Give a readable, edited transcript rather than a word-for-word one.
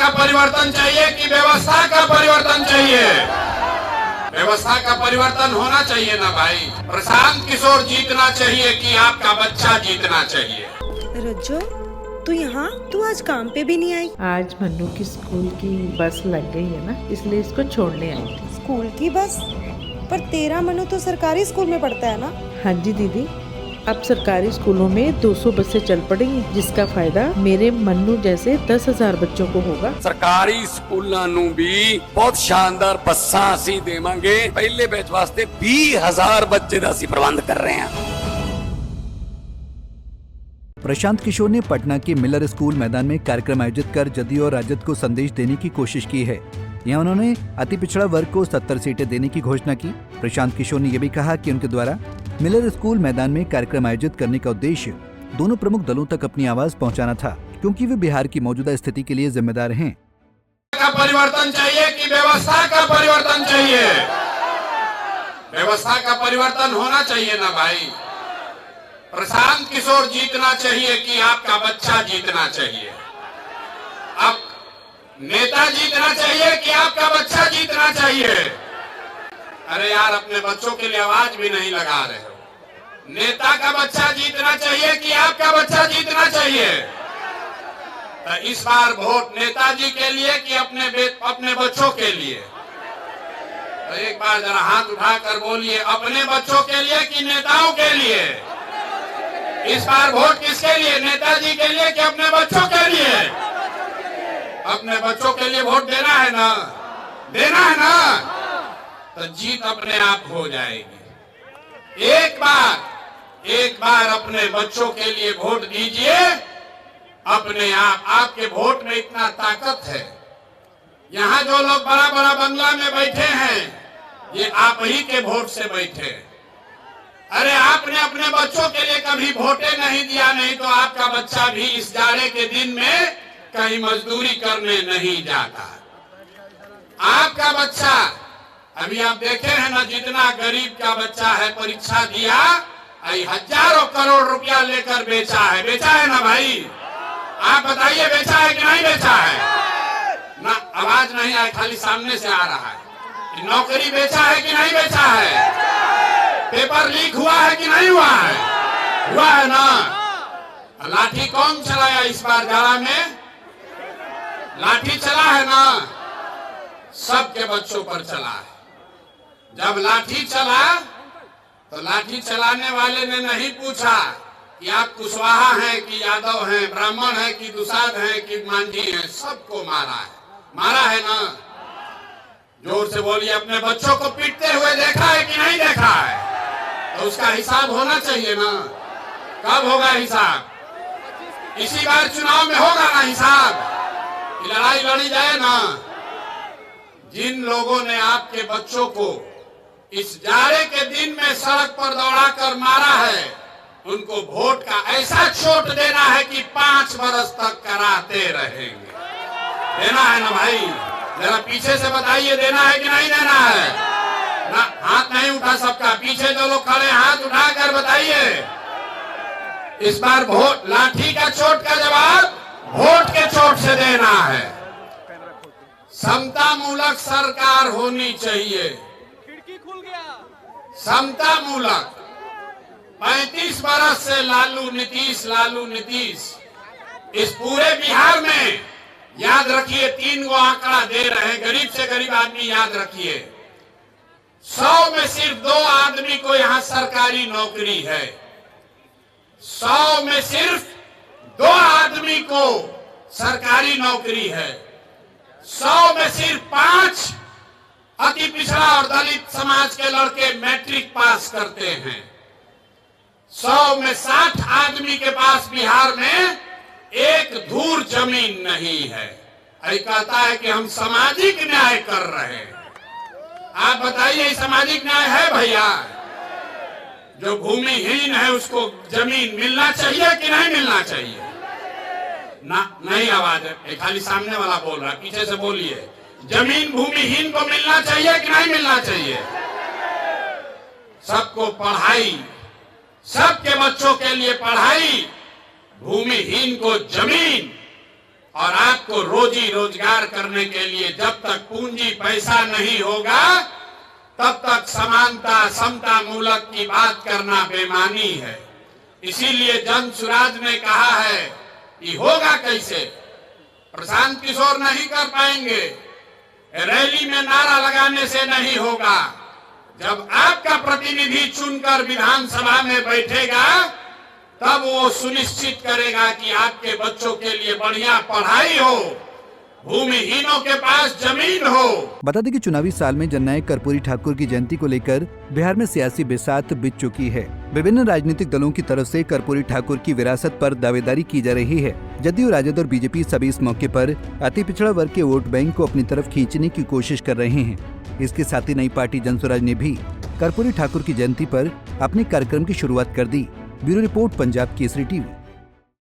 का परिवर्तन चाहिए कि व्यवस्था का परिवर्तन चाहिए? व्यवस्था का परिवर्तन होना चाहिए ना भाई। प्रशांत किशोर जीतना चाहिए कि आपका बच्चा जीतना चाहिए? रज्जो, तू यहाँ? तू आज काम पे भी नहीं आई? आज मन्नू की स्कूल की बस लग गई है ना, इसलिए इसको छोड़ने आई थी। स्कूल की बस? पर तेरा मनु तो सरकारी स्कूल में पढ़ता है ना? हाँ जी दीदी, अब सरकारी स्कूलों में 200 बसें चल पड़ेंगी, जिसका फायदा मेरे मन्नू जैसे 10,000 बच्चों को होगा। सरकारी स्कूलों नू भी बहुत शानदार बसां असीं देवांगे। पहले बैच वास्ते 20,000 बच्चे दा असीं प्रबंध कर रहे हैं। प्रशांत किशोर ने पटना के मिलर स्कूल मैदान में कार्यक्रम आयोजित कर जदयू और राजद को संदेश देने की कोशिश की है। यहाँ उन्होंने अति पिछड़ा वर्ग को 70 सीटें देने की घोषणा की। प्रशांत किशोर ने यह भी कहा कि उनके द्वारा मिलर स्कूल मैदान में कार्यक्रम आयोजित करने का उद्देश्य दोनों प्रमुख दलों तक अपनी आवाज पहुंचाना था, क्योंकि वे बिहार की मौजूदा स्थिति के लिए जिम्मेदार हैं। का परिवर्तन चाहिए कि व्यवस्था का परिवर्तन चाहिए? व्यवस्था का परिवर्तन होना चाहिए ना भाई। प्रशांत किशोर जीतना चाहिए कि आपका बच्चा जीतना चाहिए? अब नेता जीतना चाहिए कि आपका बच्चा जीतना चाहिए? अरे यार, अपने बच्चों के लिए आवाज भी नहीं लगा रहे हो। नेता का बच्चा जीतना चाहिए कि आपका बच्चा जीतना चाहिए? तो इस बार वोट नेताजी के लिए कि अपने बच्चों के लिए? तो एक बार जरा हाथ उठाकर बोलिए, अपने बच्चों के लिए कि नेताओं के लिए? इस बार वोट किसके लिए? नेताजी के लिए कि अपने बच्चों के लिए? अपने बच्चों के लिए वोट देना है ना? देना है ना? तो जीत अपने आप हो जाएगी। एक बार अपने बच्चों के लिए वोट दीजिए, अपने आप। आपके वोट में इतना ताकत है। यहाँ जो लोग बड़ा बड़ा बंगला में बैठे हैं, ये आप ही के वोट से बैठे। अरे आपने अपने बच्चों के लिए कभी वोटे नहीं दिया, नहीं तो आपका बच्चा भी इस जाड़े के दिन में कहीं मजदूरी करने नहीं जाता। आपका बच्चा, अभी आप देखे हैं ना, जितना गरीब का बच्चा है परीक्षा दिया, हजारों करोड़ रुपया लेकर बेचा है ना भाई? आप बताइए, बेचा है कि नहीं बेचा है? ना, आवाज नहीं आए, खाली सामने से आ रहा है। नौकरी बेचा है कि नहीं बेचा है? पेपर लीक हुआ है कि नहीं हुआ है? हुआ है ना? लाठी कौन चलाया इस बार जाड़ा में? लाठी चला है ना? सबके बच्चों पर चला है। जब लाठी चला तो लाठी चलाने वाले ने नहीं पूछा कि आप कुशवाहा हैं कि यादव हैं, ब्राह्मण हैं कि दुसाध हैं कि मांझी हैं। सबको मारा है ना? जोर से बोलिए, अपने बच्चों को पीटते हुए देखा है कि नहीं देखा है? तो उसका हिसाब होना चाहिए ना? कब होगा हिसाब? इसी बार चुनाव में होगा ना हिसाब? लड़ाई लड़ी जाए ना? जिन लोगों ने आपके बच्चों को इस जाड़े के दिन में सड़क पर दौड़ाकर मारा है, उनको वोट का ऐसा चोट देना है कि 5 बरस तक कराते रहेंगे। देना है ना भाई? जरा पीछे से बताइए, देना है कि नहीं देना है? ना, हाथ नहीं उठा सबका। पीछे जो लोग खड़े, हाथ उठाकर बताइए। इस बार वोट, लाठी का चोट का जवाब वोट के चोट से देना है। समता मूलक सरकार होनी चाहिए। समता मूलक। 35 बरस से लालू नीतीश इस पूरे बिहार में, याद रखिए, 3 गो आंकड़ा दे रहे हैं, गरीब से गरीब आदमी याद रखिए। 100 में सिर्फ 2 आदमी को यहाँ सरकारी नौकरी है। 100 में सिर्फ 2 आदमी को सरकारी नौकरी है। 100 में सिर्फ 5 अति पिछड़ा और दलित समाज के लड़के मैट्रिक पास करते हैं। 100 में 60 आदमी के पास बिहार में एक धूर जमीन नहीं है। ऐ कहता है कि हम सामाजिक न्याय कर रहे हैं। आप बताइए, सामाजिक न्याय है भैया? जो भूमिहीन है उसको जमीन मिलना चाहिए कि नहीं मिलना चाहिए? ना, नहीं आवाज है, खाली सामने वाला बोल रहा है। पीछे से बोलिए, जमीन भूमिहीन को मिलना चाहिए कि नहीं मिलना चाहिए? सबको पढ़ाई, सबके बच्चों के लिए पढ़ाई, भूमिहीन को जमीन, और आपको रोजी रोजगार करने के लिए जब तक पूंजी पैसा नहीं होगा तब तक समानता समता मूलक की बात करना बेमानी है। इसीलिए जन सुराज ने कहा है कि होगा कैसे, प्रशांत किशोर नहीं कर पाएंगे, रैली में नारा लगाने से नहीं होगा। जब आपका प्रतिनिधि चुनकर विधानसभा में बैठेगा तब वो सुनिश्चित करेगा कि आपके बच्चों के लिए बढ़िया पढ़ाई हो, भूमिहीनों के पास जमीन हो। बता दें कि चुनावी साल में जननायक कर्पूरी ठाकुर की जयंती को लेकर बिहार में सियासी बिसात बिछ चुकी है। विभिन्न राजनीतिक दलों की तरफ से कर्पूरी ठाकुर की विरासत पर दावेदारी की जा रही है। जदयू, राजद और बीजेपी सभी इस मौके पर अति पिछड़ा वर्ग के वोट बैंक को अपनी तरफ खींचने की कोशिश कर रहे हैं। इसके साथ ही नई पार्टी जनसुराज ने भी कर्पूरी ठाकुर की जयंती पर अपने कार्यक्रम की शुरुआत कर दी। Bureau report, Punjab Kesari TV.